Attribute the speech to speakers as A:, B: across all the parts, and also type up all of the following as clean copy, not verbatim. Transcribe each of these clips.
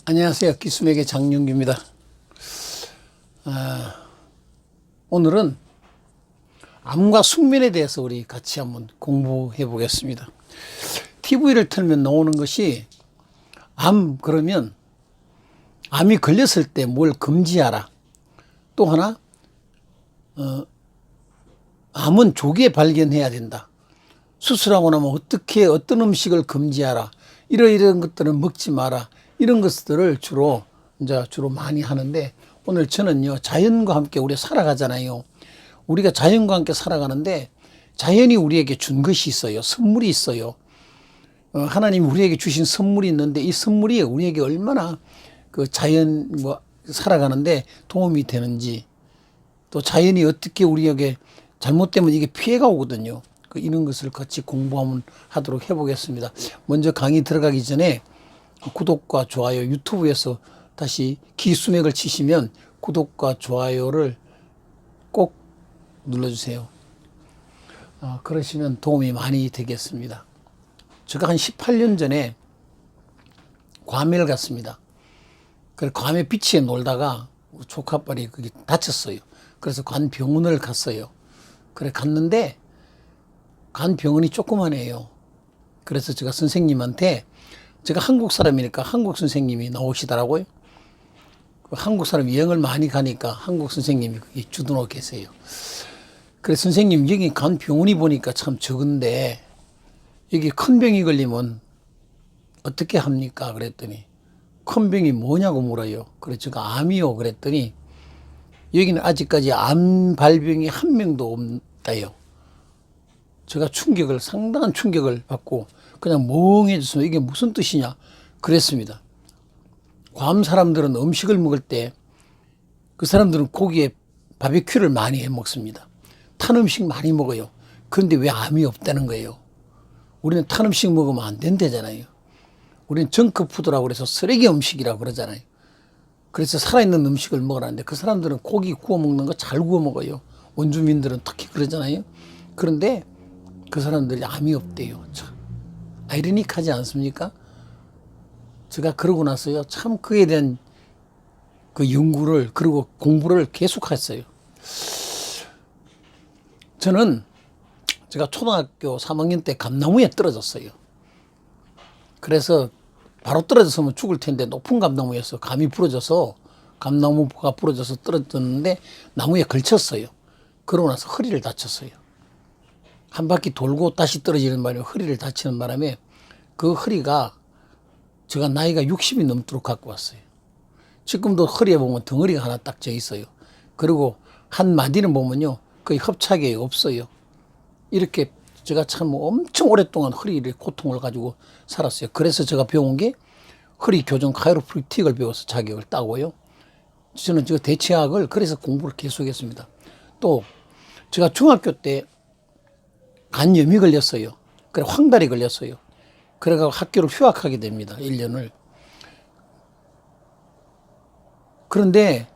A: 안녕하세요. 기수맥의 장윤규입니다. 오늘은 암과 숙면에 대해서 우리 같이 한번 공부해 보겠습니다. TV를 틀면 나오는 것이 그러면 암이 걸렸을 때 뭘 금지하라. 또 하나, 암은 조기에 발견해야 된다. 수술하고 나면 어떤 음식을 금지하라. 이런 것들은 먹지 마라. 이런 것들을 주로 많이 하는데, 오늘 저는요, 자연과 함께 우리 살아가잖아요. 우리가 자연과 함께 살아가는데, 자연이 우리에게 준 것이 있어요. 선물이 있어요. 하나님이 우리에게 주신 선물이 있는데, 이 선물이 우리에게 얼마나 그 살아가는데 도움이 되는지, 또 자연이 어떻게 우리에게 잘못되면 이게 피해가 오거든요. 이런 것을 같이 공부하도록 해보겠습니다. 먼저 강의 들어가기 전에 구독과 좋아요, 유튜브에서 다시 기수맥을 치시면 구독과 좋아요를 꼭 눌러주세요. 그러시면 도움이 많이 되겠습니다. 제가 한 18년 전에 괌을 갔습니다. 그래서 괌의 비치에 놀다가 조카뻘이 거기 다쳤어요. 그래서 관 병원을 갔어요. 그래 갔는데 간 병원이 조그만해요. 그래서 제가 선생님한테, 제가 한국 사람이니까 한국 선생님이 나오시더라고요. 한국 사람이 여행을 많이 가니까 한국 선생님이 거기 주둔하고 계세요. 그래서 선생님, 여기 간 병원이 보니까 참 적은데 여기 큰 병이 걸리면 어떻게 합니까? 그랬더니 큰 병이 뭐냐고 물어요. 그래서 제가 암이요 그랬더니 여기는 아직까지 암 발병이 한 명도 없다요. 제가 상당한 충격을 받고 그냥 멍해졌으면 이게 무슨 뜻이냐 그랬습니다. 괌 사람들은 음식을 먹을 때 그 사람들은 고기에 바비큐를 많이 해 먹습니다. 탄 음식 많이 먹어요. 그런데 왜 암이 없다는 거예요? 우리는 탄 음식 먹으면 안 된다잖아요. 우리는 정크푸드라고 그래서 쓰레기 음식이라고 그러잖아요. 그래서 살아있는 음식을 먹으라는데 그 사람들은 고기 구워 먹는 거 잘 구워 먹어요. 원주민들은 특히 그러잖아요. 그런데 그 사람들이 암이 없대요. 참 아이러니하지 않습니까? 제가 그러고 나서요, 참 그에 대한 그 연구를, 그리고 공부를 계속했어요. 제가 초등학교 3학년 때 감나무에 떨어졌어요. 그래서 바로 떨어졌으면 죽을 텐데 높은 감나무에서 감나무가 부러져서 떨어졌는데 나무에 걸쳤어요. 그러고 나서 허리를 다쳤어요. 한 바퀴 돌고 다시 떨어지는 바람에 허리를 다치는 바람에 그 허리가, 제가 나이가 60이 넘도록 갖고 왔어요. 지금도 허리에 보면 덩어리가 하나 딱 져 있어요. 그리고 한 마디는 보면요, 거의 협착이 없어요. 이렇게 제가 참 엄청 오랫동안 허리를 고통을 가지고 살았어요. 그래서 제가 배운 게 허리 교정 카이로프랙틱을 배워서 자격을 따고요. 저는 대체학을 그래서 공부를 계속했습니다. 또 제가 중학교 때 간염이 걸렸어요. 그래 황달이 걸렸어요. 그래가 학교를 휴학하게 됩니다. 1년을. 그런데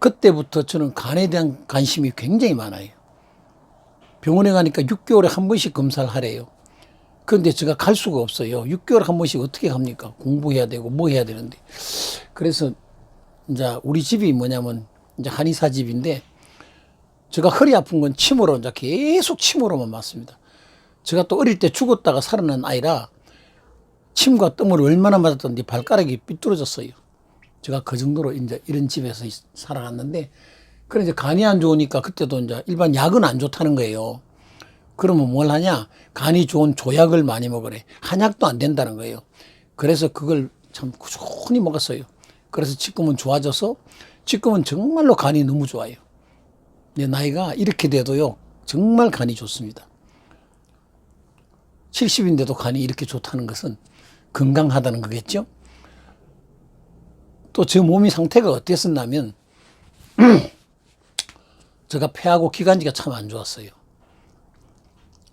A: 그때부터 저는 간에 대한 관심이 굉장히 많아요. 병원에 가니까 6개월에 한 번씩 검사를 하래요. 그런데 제가 갈 수가 없어요. 6개월에 한 번씩 어떻게 합니까? 공부해야 되고 뭐 해야 되는데. 그래서 이제 우리 집이 뭐냐면 이제 한의사 집인데, 제가 허리 아픈 건 침으로 이제 계속 침으로만 맞습니다. 제가 또 어릴 때 죽었다가 살아난 아이라 침과 뜸을 얼마나 맞았던지 발가락이 삐뚤어졌어요. 제가 그 정도로 이제 이런 집에서 살아갔는데, 그래 이제 간이 안 좋으니까 그때도 이제 일반 약은 안 좋다는 거예요. 그러면 뭘 하냐? 간이 좋은 조약을 많이 먹으래. 한약도 안 된다는 거예요. 그래서 그걸 참 꾸준히 먹었어요. 그래서 지금은 좋아져서 지금은 정말로 간이 너무 좋아요. 내 나이가 이렇게 돼도요, 정말 간이 좋습니다. 70인데도 간이 이렇게 좋다는 것은 건강하다는 거겠죠? 또 제 몸이 상태가 어땠었냐면, 제가 폐하고 기관지가 참 안 좋았어요.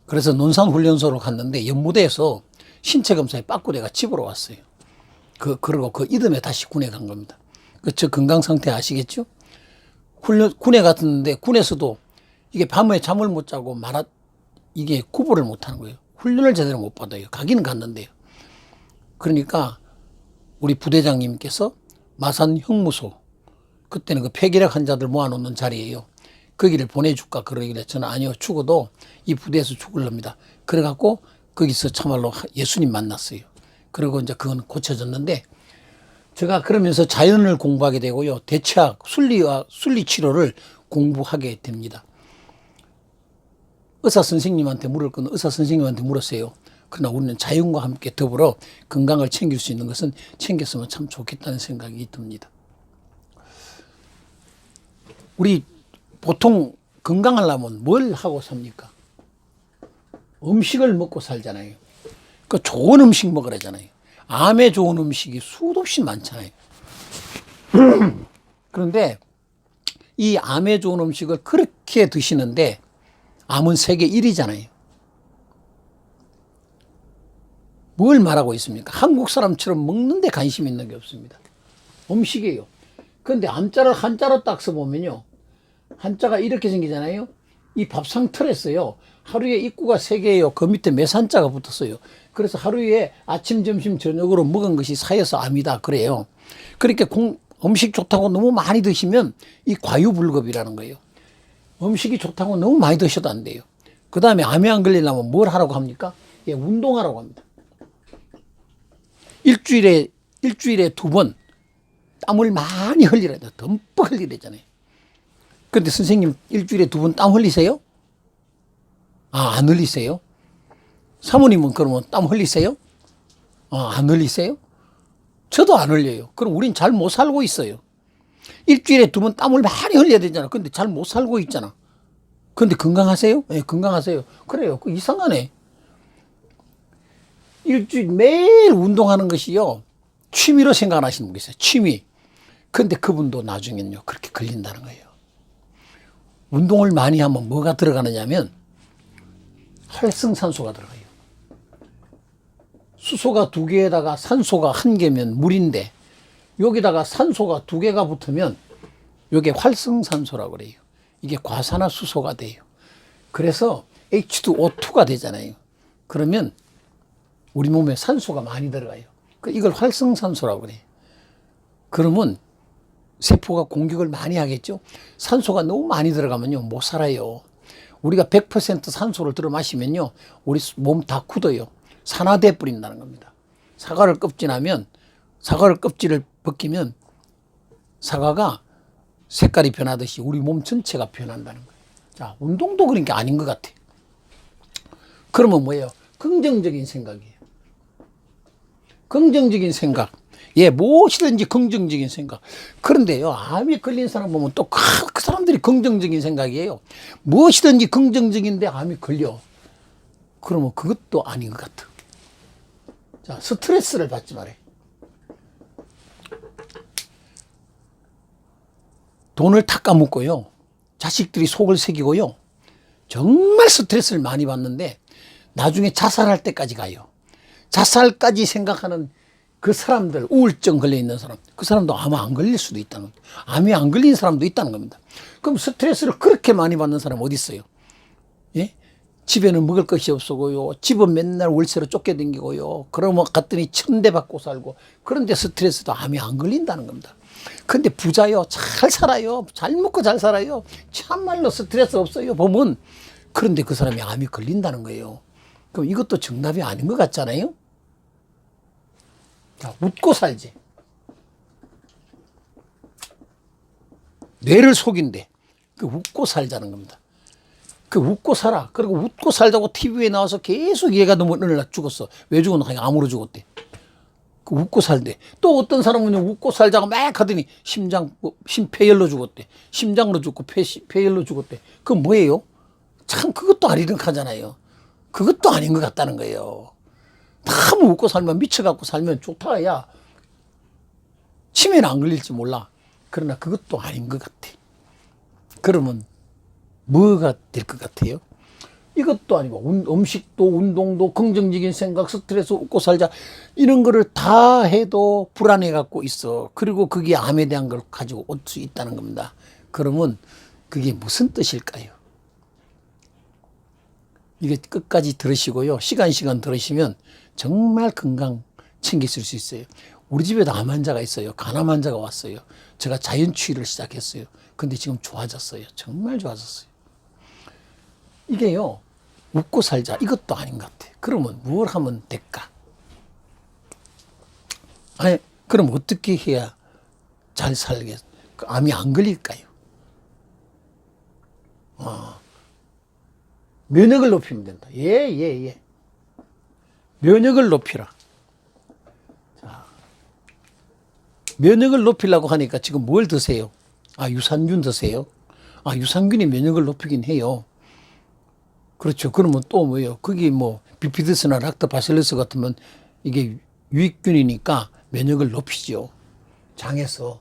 A: 그래서 논산훈련소로 갔는데 연무대에서 신체 검사에 빠꾸레가 집으로 왔어요. 그리고 그 이듬해 다시 군에 간 겁니다. 저 건강 상태 아시겠죠? 군에 갔는데 군에서도 이게 밤에 잠을 못 자고 이게 구분을 못 하는 거예요. 훈련을 제대로 못 받아요. 가기는 갔는데요. 그러니까 우리 부대장님께서 마산 형무소, 그때는 그 폐결핵 환자들 모아놓는 자리예요. 거기를 보내줄까 그러길래 저는 아니요, 죽어도 이 부대에서 죽을랍니다. 그래갖고 거기서 참말로 예수님 만났어요. 그리고 이제 그건 고쳐졌는데, 제가 그러면서 자연을 공부하게 되고요, 대체학, 순리 치료를 공부하게 됩니다. 의사 선생님한테 물을 건 의사 선생님한테 물었어요. 그러나 우리는 자연과 함께 더불어 건강을 챙길 수 있는 것은 챙겼으면 참 좋겠다는 생각이 듭니다. 우리 보통 건강하려면 뭘 하고 삽니까? 음식을 먹고 살잖아요. 그 좋은 음식 먹으라잖아요. 암에 좋은 음식이 수도 없이 많잖아요. 그런데 이 암에 좋은 음식을 그렇게 드시는데 암은 세계 1위잖아요. 뭘 말하고 있습니까? 한국 사람처럼 먹는데 관심 있는 게 없습니다. 음식이에요. 그런데 암자를 한자로 딱 써보면요, 한자가 이렇게 생기잖아요. 이 밥상 틀에서요, 하루에 입구가 3개예요. 그 밑에 매산자가 붙었어요. 그래서 하루에 아침, 점심, 저녁으로 먹은 것이 쌓여서 암이다 그래요. 그렇게 음식 좋다고 너무 많이 드시면 이 과유불급이라는 거예요. 음식이 좋다고 너무 많이 드셔도 안 돼요. 그 다음에 암에 안 걸리려면 뭘 하라고 합니까? 예, 운동하라고 합니다. 일주일에 2번 땀을 많이 흘리라. 듬뿍 흘리래잖아요. 그런데 선생님 일주일에 2번 땀 흘리세요? 안 흘리세요? 사모님은 그러면 땀 흘리세요? 안 흘리세요? 저도 안 흘려요. 그럼 우린 잘 못 살고 있어요. 일주일에 2번 땀을 많이 흘려야 되잖아. 근데 잘 못 살고 있잖아. 근데 건강하세요? 네, 건강하세요. 그래요. 그 이상하네. 일주일 매일 운동하는 것이요, 취미로 생각하시는 분 계세요. 취미. 근데 그분도 나중엔요, 그렇게 걸린다는 거예요. 운동을 많이 하면 뭐가 들어가느냐면 활성산소가 들어가요. 수소가 2개에다가 산소가 1개면 물인데, 여기다가 산소가 2개가 붙으면 이게 활성산소라고 그래요. 이게 과산화수소가 돼요. 그래서 H2O2가 되잖아요. 그러면 우리 몸에 산소가 많이 들어가요. 이걸 활성산소라고 그래요. 그러면 세포가 공격을 많이 하겠죠. 산소가 너무 많이 들어가면요, 못 살아요. 우리가 100% 산소를 들어 마시면요, 우리 몸 다 굳어요. 산화돼 버린다는 겁니다. 사과를 껍질을 벗기면 사과가 색깔이 변하듯이 우리 몸 전체가 변한다는 거예요. 자, 운동도 그런 게 아닌 것 같아. 그러면 뭐예요? 긍정적인 생각이에요. 긍정적인 생각. 예, 무엇이든지 긍정적인 생각. 그런데요, 암에 걸린 사람 보면 또 그 사람들이 긍정적인 생각이에요. 무엇이든지 긍정적인데 암이 걸려. 그러면 그것도 아닌 것 같아. 자, 스트레스를 받지 말아요. 돈을 닦아먹고요, 자식들이 속을 새기고요, 정말 스트레스를 많이 받는데 나중에 자살할 때까지 가요. 자살까지 생각하는 그 사람들, 우울증 걸려 있는 사람, 그 사람도 아마 안 걸릴 수도 있다는 겁니다. 암이 안 걸린 사람도 있다는 겁니다. 그럼 스트레스를 그렇게 많이 받는 사람 어디 있어요? 예? 집에는 먹을 것이 없어고요, 집은 맨날 월세로 쫓겨다니고요, 그러면 갔더니 천대 받고 살고, 그런데 스트레스도 암이 안 걸린다는 겁니다. 근데 부자요, 잘 살아요, 잘 먹고 잘 살아요, 참말로 스트레스 없어요 보면, 그런데 그 사람이 암이 걸린다는 거예요. 그럼 이것도 정답이 아닌 것 같잖아요. 자, 웃고 살지. 뇌를 속인데 그 웃고 살자는 겁니다. 그 웃고 살아. 그리고 웃고 살자고 TV에 나와서 계속 얘가 너무 어느 날 죽었어. 왜 죽었나? 암으로 죽었대. 그 웃고 살대. 또 어떤 사람은 웃고 살자고 막 하더니 심폐열로 죽었대. 심장으로 죽고 폐열로 죽었대. 그건 뭐예요? 참 그것도 아리랑하잖아요. 그것도 아닌 것 같다는 거예요. 너무 웃고 살면, 미쳐갖고 살면 좋다. 야, 치매는 안 걸릴지 몰라. 그러나 그것도 아닌 것 같아. 그러면 뭐가 될 것 같아요? 이것도 아니고 음식도 운동도 긍정적인 생각, 스트레스, 웃고 살자, 이런 거를 다 해도 불안해 갖고 있어. 그리고 그게 암에 대한 걸 가지고 올 수 있다는 겁니다. 그러면 그게 무슨 뜻일까요? 이게 끝까지 들으시고요, 시간 들으시면 정말 건강 챙기실 수 있어요. 우리 집에도 암 환자가 있어요. 간암 환자가 왔어요. 제가 자연치유를 시작했어요. 근데 지금 좋아졌어요. 정말 좋아졌어요. 이게요, 웃고 살자 이것도 아닌 것 같아요. 그러면 뭘 하면 될까? 아니, 그럼 어떻게 해야 잘 살겠, 암이 안 걸릴까요? 면역을 높이면 된다. 예. 면역을 높이라. 자, 면역을 높이려고 하니까 지금 뭘 드세요? 유산균 드세요? 유산균이 면역을 높이긴 해요. 그렇죠. 그러면 또 뭐예요? 그게 뭐 비피드스나 락토바실러스 같으면 이게 유익균이니까 면역을 높이죠. 장에서.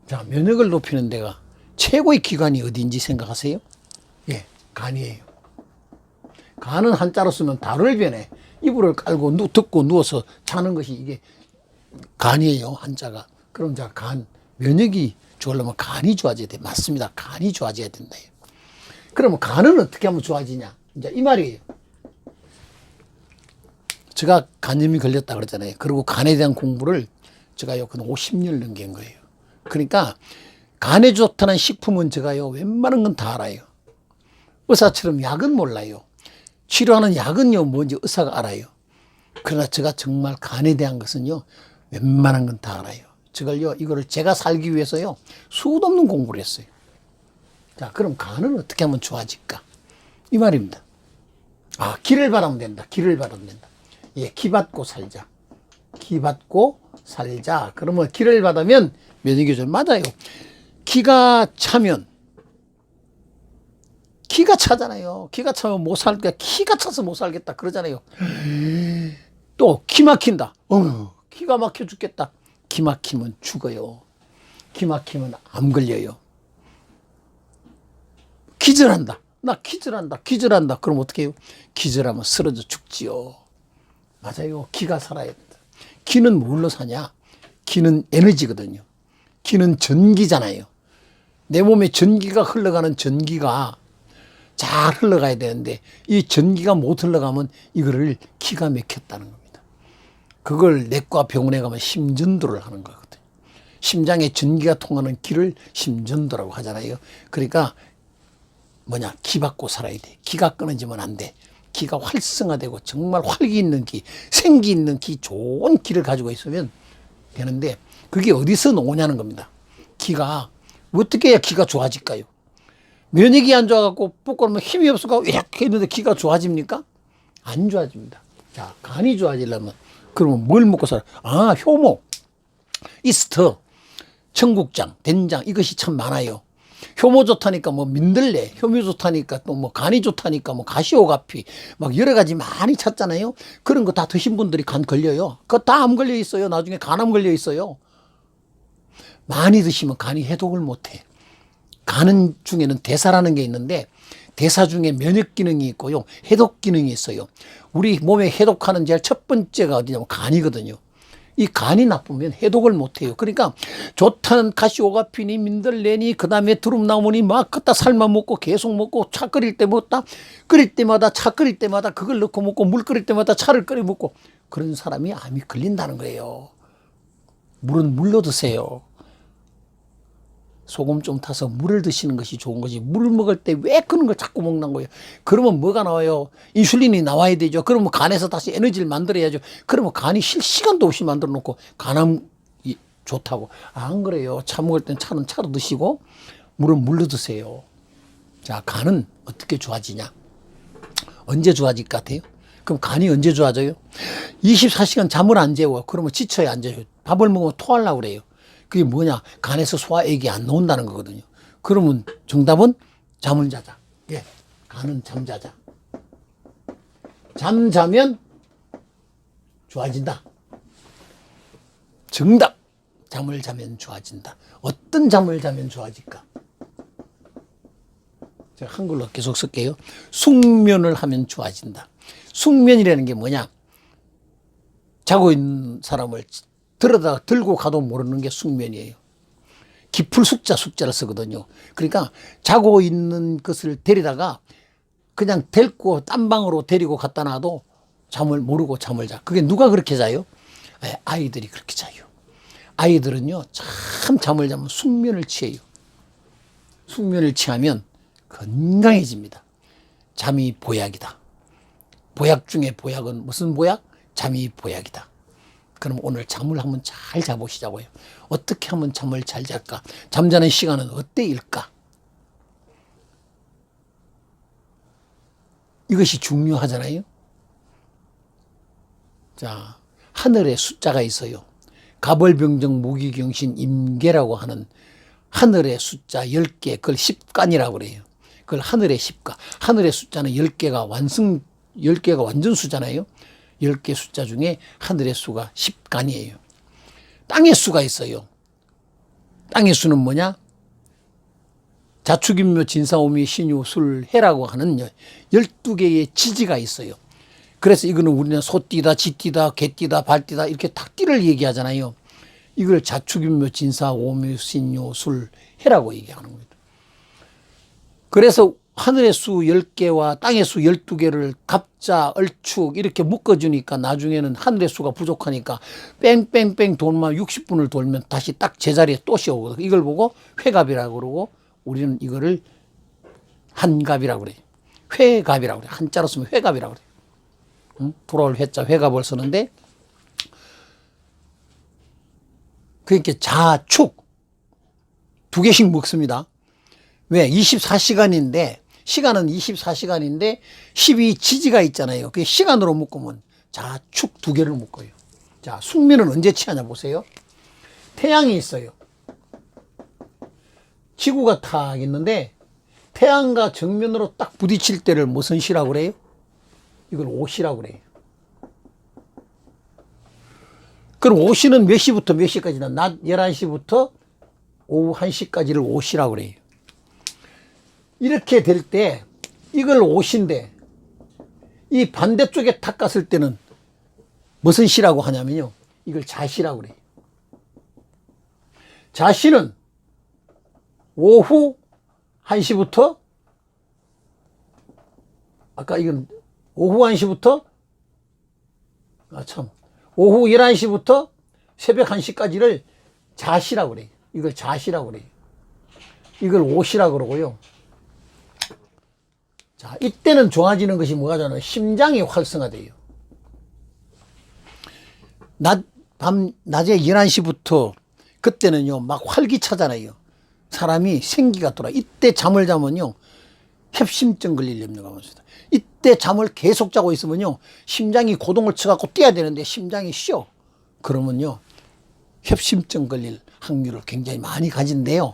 A: 자, 면역을 높이는 데가 최고의 기관이 어디인지 생각하세요? 예, 간이에요. 간은 한자로 쓰면 다를변에 이불을 깔고 듣고 누워서 자는 것이 이게 간이에요, 한자가. 그럼 자, 간, 면역이 좋으려면 간이 좋아져야 돼. 맞습니다. 간이 좋아져야 된다. 그러면 간은 어떻게 하면 좋아지냐? 이제 이 말이에요. 제가 간염이 걸렸다 그랬잖아요. 그리고 간에 대한 공부를 제가요, 그 50년 넘긴 거예요. 그러니까 간에 좋다는 식품은 제가요, 웬만한 건 다 알아요. 의사처럼 약은 몰라요. 치료하는 약은요, 뭔지 의사가 알아요. 그러나 제가 정말 간에 대한 것은요, 웬만한 건 다 알아요. 이거를 제가 살기 위해서요, 수도 없는 공부를 했어요. 자, 그럼 간은 어떻게 하면 좋아질까? 이 말입니다. 기를 바라면 된다. 기를 바라면 된다. 예, 기 받고 살자. 기 받고 살자. 그러면 기를 받으면 면역이 좀 맞아요. 기가 차면, 기가 차잖아요. 기가 차면 못 살겠다. 기가 차서 못 살겠다. 그러잖아요. 또, 기 막힌다. 기가 막혀 죽겠다. 기 막히면 죽어요. 기 막히면 암 걸려요. 기절한다. 나 기절한다. 그럼 어떻게 해요? 기절하면 쓰러져 죽지요. 맞아요. 기가 살아야 된다. 기는 뭘로 사냐? 기는 에너지거든요. 기는 전기잖아요. 내 몸에 전기가 흘러가는 전기가 잘 흘러가야 되는데 이 전기가 못 흘러가면 이거를 기가 막혔다는 겁니다. 그걸 내과 병원에 가면 심전도를 하는 거거든요. 심장에 전기가 통하는 기를 심전도라고 하잖아요. 그러니까 기 받고 살아야 돼. 기가 끊어지면 안 돼. 기가 활성화되고 정말 활기 있는 기, 생기 있는 기, 좋은 기를 가지고 있으면 되는데 그게 어디서 오냐는 겁니다. 기가 어떻게 해야 기가 좋아질까요? 면역이 안 좋아갖고 뽑고 힘이 없어서 이렇게 했는데 기가 좋아집니까? 안 좋아집니다. 자, 간이 좋아지려면 그러면 뭘 먹고 살아? 효모, 이스트, 청국장, 된장 이것이 참 많아요. 효모 좋다니까 민들레, 효모 좋다니까 또 간이 좋다니까 가시오가피 막 여러 가지 많이 찾잖아요. 그런 거 다 드신 분들이 간 걸려요. 그거 다 암 걸려 있어요. 나중에 간암 걸려 있어요. 많이 드시면 간이 해독을 못해. 간 중에는 대사라는 게 있는데 대사 중에 면역 기능이 있고요. 해독 기능이 있어요. 우리 몸에 해독하는 제일 첫 번째가 어디냐면 간이거든요. 이 간이 나쁘면 해독을 못해요. 그러니까 좋다는 가시오가피니 민들레니 그다음에 두릅나무니 막 갖다 삶아 먹고 계속 먹고 차 끓일 때 먹다 끓일 때마다 차 끓일 때마다 그걸 넣고 먹고 물 끓일 때마다 차를 끓여 먹고 그런 사람이 암이 걸린다는 거예요. 물은 물로 드세요. 소금 좀 타서 물을 드시는 것이 좋은 거지. 물을 먹을 때 왜 그런 걸 자꾸 먹는 거예요? 그러면 뭐가 나와요? 인슐린이 나와야 되죠. 그러면 간에서 다시 에너지를 만들어야죠. 그러면 간이 쉴 시간도 없이 만들어 놓고 간암 좋다고. 안 그래요. 차 먹을 땐 차는 차로 드시고 물은 물로 드세요. 자, 간은 어떻게 좋아지냐? 언제 좋아질 것 같아요? 그럼 간이 언제 좋아져요? 24시간 잠을 안 재워. 그러면 지쳐야 안 재요. 밥을 먹으면 토하려고 그래요. 그게 뭐냐? 간에서 소화액이 안 나온다는 거거든요. 그러면 정답은 잠을 자자. 예, 간은 잠자자. 잠자면 좋아진다. 정답. 잠을 자면 좋아진다. 어떤 잠을 자면 좋아질까? 제가 한글로 계속 쓸게요. 숙면을 하면 좋아진다. 숙면이라는 게 뭐냐? 자고 있는 사람을 들고 가도 모르는 게 숙면이에요. 깊을 숙자를 쓰거든요. 그러니까 자고 있는 것을 데리다가 그냥 딴 방으로 데리고 갖다 놔도 잠을 모르고 잠을 자. 그게 누가 그렇게 자요? 아이들이 그렇게 자요. 아이들은요, 참 잠을 자면 숙면을 취해요. 숙면을 취하면 건강해집니다. 잠이 보약이다. 보약 중에 보약은 무슨 보약? 잠이 보약이다. 그럼 오늘 잠을 한번 잘 자보시자고요. 어떻게 하면 잠을 잘 잘까? 잠자는 시간은 어때일까? 이것이 중요하잖아요. 자, 하늘에 숫자가 있어요. 가벌병정 무기경신 임계라고 하는 하늘의 숫자 10개, 그걸 십간이라고 그래요. 그걸 하늘의 십가. 하늘의 숫자는 10개가 10개가 완전 수잖아요. 10개 숫자 중에 하늘의 수가 십간이에요. 땅의 수가 있어요. 땅의 수는 뭐냐? 자축인묘 진사오미 신유 술 해라고 하는 12개의 지지가 있어요. 그래서 이거는 우리는 소띠다, 쥐띠다, 개띠다, 발띠다 이렇게 닭띠를 얘기하잖아요. 이걸 자축인묘 진사오미 신유 술 해라고 얘기하는 거예요. 그래서 하늘의 수 10개와 땅의 수 12개를 갑자, 얼축 이렇게 묶어주니까 나중에는 하늘의 수가 부족하니까 뺑뺑뺑 돌면 60분을 돌면 다시 딱 제자리에 또 씌워오거든요. 이걸 보고 회갑이라고 그러고 우리는 이거를 한갑이라고 그래요. 회갑이라고 그래요. 한자로 쓰면 회갑이라고 그래요. 응? 돌아올 회자 회갑을 쓰는데 그러니까 자축 2개씩 먹습니다. 왜? 24시간인데 시간은 24시간인데 12지지가 있잖아요. 그게 시간으로 묶으면 자축 2개를 묶어요. 자, 숙면은 언제 취하냐 보세요. 태양이 있어요. 지구가 탁 있는데 태양과 정면으로 딱 부딪힐 때를 무슨 시라고 그래요? 이걸 오시라고 그래요. 그럼 오시는 몇 시부터 몇 시까지나? 낮 11시부터 오후 1시까지를 오시라고 그래요. 이렇게 될 때 이걸 오신데 이 반대쪽에 탁 갔을 때는 무슨 시라고 하냐면요. 이걸 자시라고 그래요. 자시는 오후 1시부터 아까 이건 오후 1시부터 오후 11시부터 새벽 1시까지를 자시라고 그래요. 이걸 자시라고 그래요. 이걸 오시라고 그러고요. 자, 이때는 좋아지는 것이 뭐가 되냐면 심장이 활성화돼요. 낮에 11시부터 그때는요, 막 활기차잖아요. 사람이 생기가 돌아. 이때 잠을 자면요, 협심증 걸릴 염려가 많습니다. 이때 잠을 계속 자고 있으면요, 심장이 고동을 쳐갖고 뛰어야 되는데 심장이 쉬어. 그러면요, 협심증 걸릴 확률을 굉장히 많이 가진대요.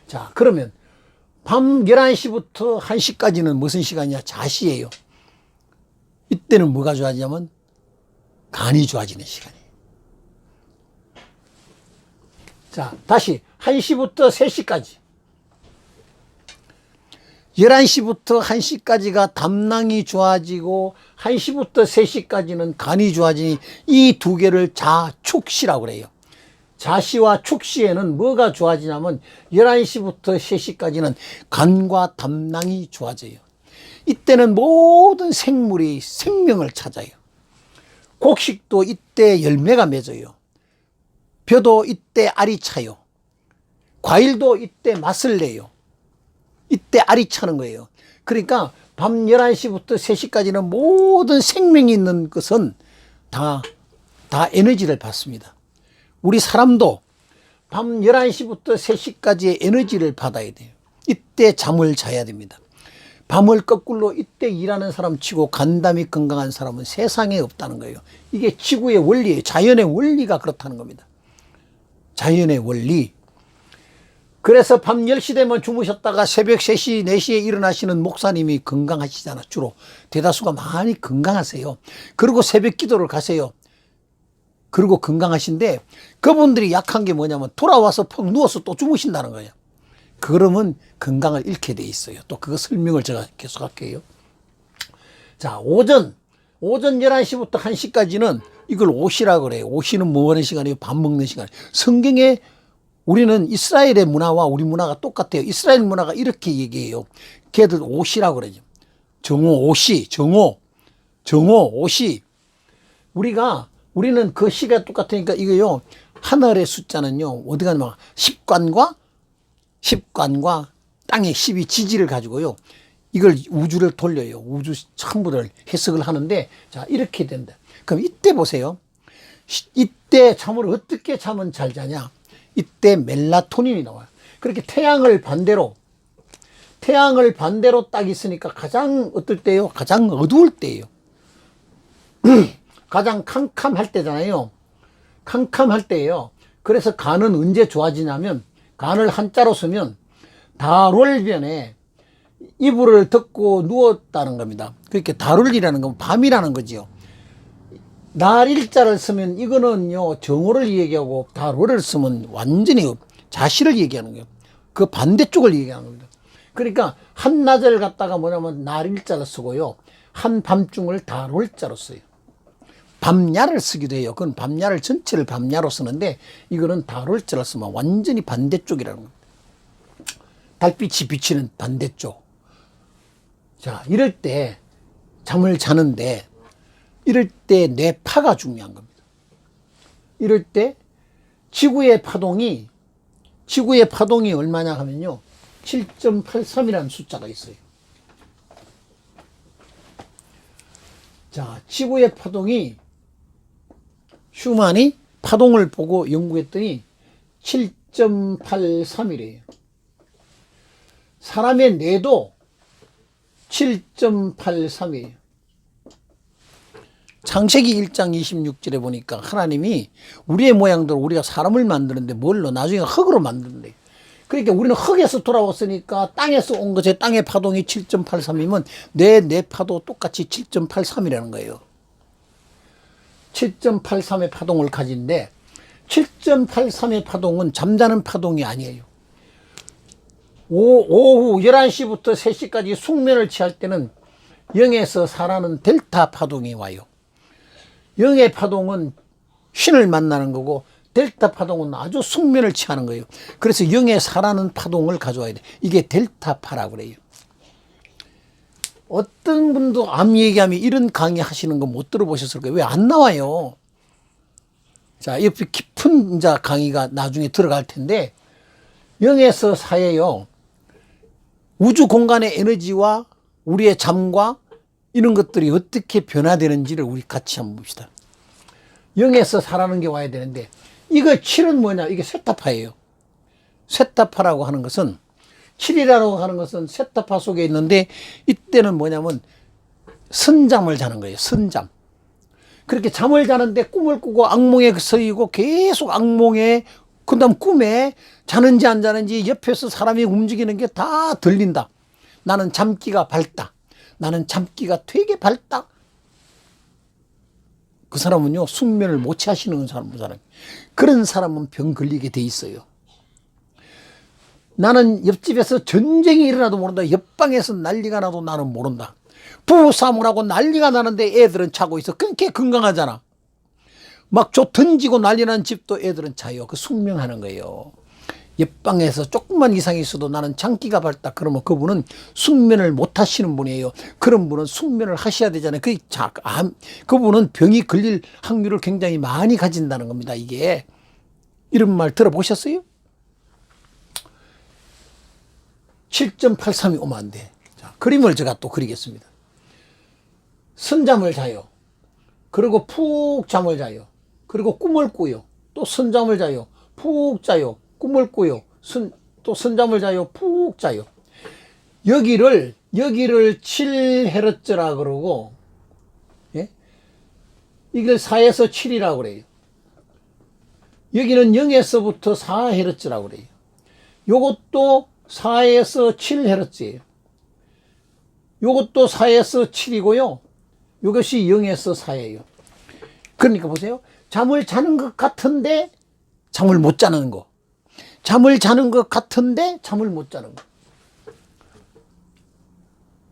A: 자, 그러면 밤 11시부터 1시까지는 무슨 시간이냐? 자시예요. 이때는 뭐가 좋아지냐면 간이 좋아지는 시간이에요. 자, 다시 1시부터 3시까지 11시부터 1시까지가 담낭이 좋아지고 1시부터 3시까지는 간이 좋아지니 이 2개를 자축시라고 그래요. 자시와 축시에는 뭐가 좋아지냐면 11시부터 3시까지는 간과 담낭이 좋아져요. 이때는 모든 생물이 생명을 찾아요. 곡식도 이때 열매가 맺어요. 벼도 이때 알이 차요. 과일도 이때 맛을 내요. 이때 알이 차는 거예요. 그러니까 밤 11시부터 3시까지는 모든 생명이 있는 것은 다 에너지를 받습니다. 우리 사람도 밤 11시부터 3시까지의 에너지를 받아야 돼요. 이때 잠을 자야 됩니다. 밤을 거꾸로 이때 일하는 사람 치고 간담이 건강한 사람은 세상에 없다는 거예요. 이게 지구의 원리예요. 자연의 원리가 그렇다는 겁니다. 자연의 원리. 그래서 밤 10시 되면 주무셨다가 새벽 3시, 4시에 일어나시는 목사님이 건강하시잖아. 주로 대다수가 많이 건강하세요. 그리고 새벽 기도를 가세요. 그리고 건강하신데 그분들이 약한 게 뭐냐면 돌아와서 퍽 누워서 또 주무신다는 거예요. 그러면 건강을 잃게 돼 있어요. 또 그거 설명을 제가 계속 할게요. 자, 오전 11시부터 1시까지는 이걸 오시라고 그래요. 오시는 뭐 하는 시간이에요? 밥 먹는 시간. 성경에 우리는 이스라엘의 문화와 우리 문화가 똑같아요. 이스라엘 문화가 이렇게 얘기해요. 걔들 오시라고 그러죠. 정오, 오시, 정오, 오시. 우리는 그 시가 똑같으니까 이거요. 하늘의 숫자는요. 어디 가냐면 10관과 땅의 12 지지를 가지고요. 이걸 우주를 돌려요. 우주 전부를 해석을 하는데 자 이렇게 된다. 그럼 이때 보세요. 이때 잠을 어떻게 잠은 잘 자냐. 이때 멜라토닌이 나와요. 그렇게 태양을 반대로 딱 있으니까 가장 어떨 때요? 가장 어두울 때예요. 가장 캄캄할 때잖아요. 캄캄할 때예요. 그래서 간은 언제 좋아지냐면 간을 한자로 쓰면 다롤변에 이불을 덮고 누웠다는 겁니다. 그렇게 다롤이라는 건 밤이라는 거지요. 날일자를 쓰면 이거는요 정오를 얘기하고 다롤을 쓰면 완전히 자시를 얘기하는 거예요. 그 반대쪽을 얘기하는 겁니다. 그러니까 한낮을 갖다가 뭐냐면 날일자를 쓰고요. 한밤중을 다롤자로 써요. 밤야를 쓰기도 해요. 그건 밤야를 전체를 밤야로 쓰는데 이거는 다롤자를 쓰면 완전히 반대쪽이라는 겁니다. 달빛이 비치는 반대쪽. 자, 이럴 때 잠을 자는데 이럴 때 뇌파가 중요한 겁니다. 이럴 때 지구의 파동이 얼마냐 하면요. 7.83이라는 숫자가 있어요. 자, 지구의 파동이 슈만이 파동을 보고 연구했더니 7.83이래요. 사람의 뇌도 7.83이에요. 창세기 1장 26절에 보니까 하나님이 우리의 모양대로 우리가 사람을 만드는데 뭘로? 나중에 흙으로 만드는데. 그러니까 우리는 흙에서 돌아왔으니까 땅에서 온 것에 땅의 파동이 7.83이면 내 파도 똑같이 7.83이라는 거예요. 7.83의 파동을 가진데 7.83의 파동은 잠자는 파동이 아니에요. 오후 11시부터 3시까지 숙면을 취할 때는 0에서 4라는 델타 파동이 와요. 0의 파동은 신을 만나는 거고 델타 파동은 아주 숙면을 취하는 거예요. 그래서 0에 4라는 파동을 가져와야 돼. 이게 델타파라고 그래요. 어떤 분도 암 얘기하면 이런 강의 하시는 거 못 들어보셨을 거예요. 왜 안 나와요? 자, 옆에 깊은 강의가 나중에 들어갈 텐데 0에서 4예요. 우주 공간의 에너지와 우리의 잠과 이런 것들이 어떻게 변화되는지를 우리 같이 한번 봅시다. 0에서 4라는 게 와야 되는데 이거 7은 뭐냐? 이게 쇠타파예요. 쇠타파라고 하는 것은 7이라고 하는 것은 쇠타파 속에 있는데 이때는 뭐냐면 선잠을 자는 거예요. 선잠. 그렇게 잠을 자는데 꿈을 꾸고 악몽에 서이고 계속 악몽에 그 다음 꿈에 자는지 안 자는지 옆에서 사람이 움직이는 게 다 들린다. 나는 잠기가 밝다. 나는 잠기가 되게 밝다. 그 사람은요 숙면을 못 취하시는 사람. 그런 사람은 병 걸리게 돼 있어요. 나는 옆집에서 전쟁이 일어나도 모른다. 옆방에서 난리가 나도 나는 모른다. 부부싸움을 하고 난리가 나는데 애들은 자고 있어. 그렇게 건강하잖아. 막 던지고 난리 나는 집도 애들은 자요. 그 숙명하는 거예요. 옆방에서 조금만 이상이 있어도 나는 장기가 밝다. 그러면 그분은 숙면을 못 하시는 분이에요. 그런 분은 숙면을 하셔야 되잖아요. 그분은 병이 걸릴 확률을 굉장히 많이 가진다는 겁니다. 이게. 이런 말 들어보셨어요? 7.83이 오면 안 돼. 자, 그림을 제가 또 그리겠습니다. 선잠을 자요. 그리고 푹 잠을 자요. 그리고 꿈을 꾸요. 또 선잠을 자요. 푹 자요. 꿈을 꾸요. 또 선잠을 자요. 푹 자요. 여기를 7헤르츠라 그러고, 예? 이걸 4에서 7이라고 그래요. 여기는 0에서부터 4헤르츠라고 그래요. 요것도 4에서 7헤르츠예요. 요것도 4에서 7이고요. 이것이 0에서 4예요. 그러니까 보세요. 잠을 자는 것 같은데 잠을 못 자는 거. 잠을 자는 것 같은데 잠을 못 자는 거.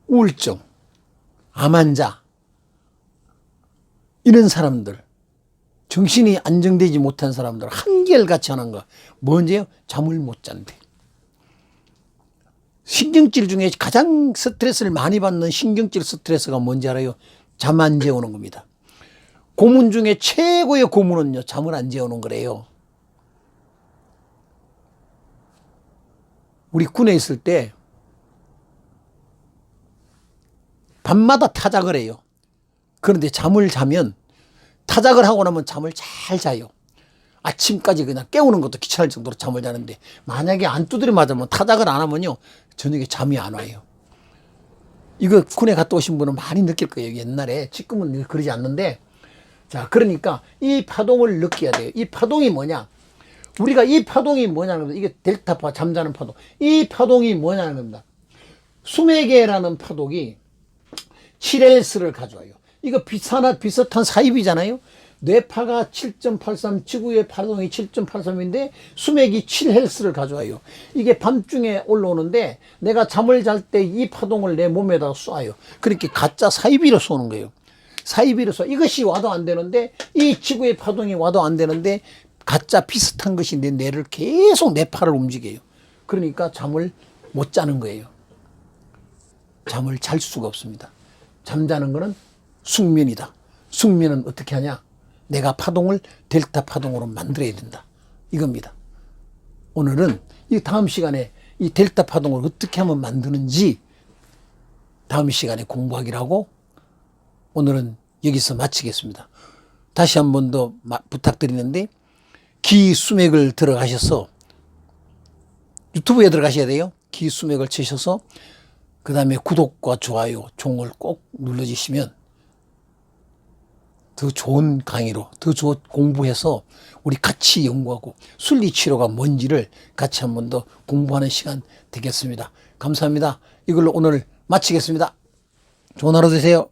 A: 우울증, 암 환자, 이런 사람들, 정신이 안정되지 못한 사람들 한결같이 하는 거. 뭔지요? 잠을 못 잔대. 신경질 중에 가장 스트레스를 많이 받는 신경질 스트레스가 뭔지 알아요? 잠 안 재우는 겁니다. 고문 중에 최고의 고문은요, 잠을 안 재우는 거래요. 우리 군에 있을 때 밤마다 타작을 해요. 그런데 잠을 자면, 타작을 하고 나면 잠을 잘 자요. 아침까지 그냥 깨우는 것도 귀찮을 정도로 잠을 자는데, 만약에 안 두드려 맞으면, 타작을 안 하면요, 저녁에 잠이 안 와요. 이거 군에 갔다 오신 분은 많이 느낄 거예요. 옛날에. 지금은 그러지 않는데. 자, 그러니까 이 파동을 느껴야 돼요. 이 파동이 뭐냐? 우리가 이 파동이 뭐냐는 겁니다. 이게 델타파, 잠자는 파동. 이 파동이 뭐냐는 겁니다. 수맥계라는 파동이 7Hz를 가져와요. 이거 비슷한 사입이잖아요. 뇌파가 7.83, 지구의 파동이 7.83인데 수맥이 7Hz를 가져와요. 이게 밤중에 올라오는데 내가 잠을 잘 때 이 파동을 내 몸에다가 쏴요. 그렇게 가짜 사이비로 쏘는 거예요. 사이비로 쏴. 이것이 와도 안 되는데, 이 지구의 파동이 와도 안 되는데, 가짜 비슷한 것이 내 뇌를 계속 뇌파를 움직여요. 그러니까 잠을 못 자는 거예요. 잠을 잘 수가 없습니다. 잠자는 거는 숙면이다. 숙면은 어떻게 하냐? 내가 파동을 델타 파동으로 만들어야 된다. 이겁니다. 오늘은 이 다음 시간에 이 델타 파동을 어떻게 하면 만드는지 다음 시간에 공부하기로 하고, 오늘은 여기서 마치겠습니다. 다시 한 번 더 부탁드리는데, 기수맥을 들어가셔서, 유튜브에 들어가셔야 돼요. 기수맥을 치셔서 그 다음에 구독과 좋아요, 종을 꼭 눌러주시면 더 좋은 강의로, 더 좋은 공부해서 우리 같이 연구하고 순리치료가 뭔지를 같이 한 번 더 공부하는 시간 되겠습니다. 감사합니다. 이걸로 오늘 마치겠습니다. 좋은 하루 되세요.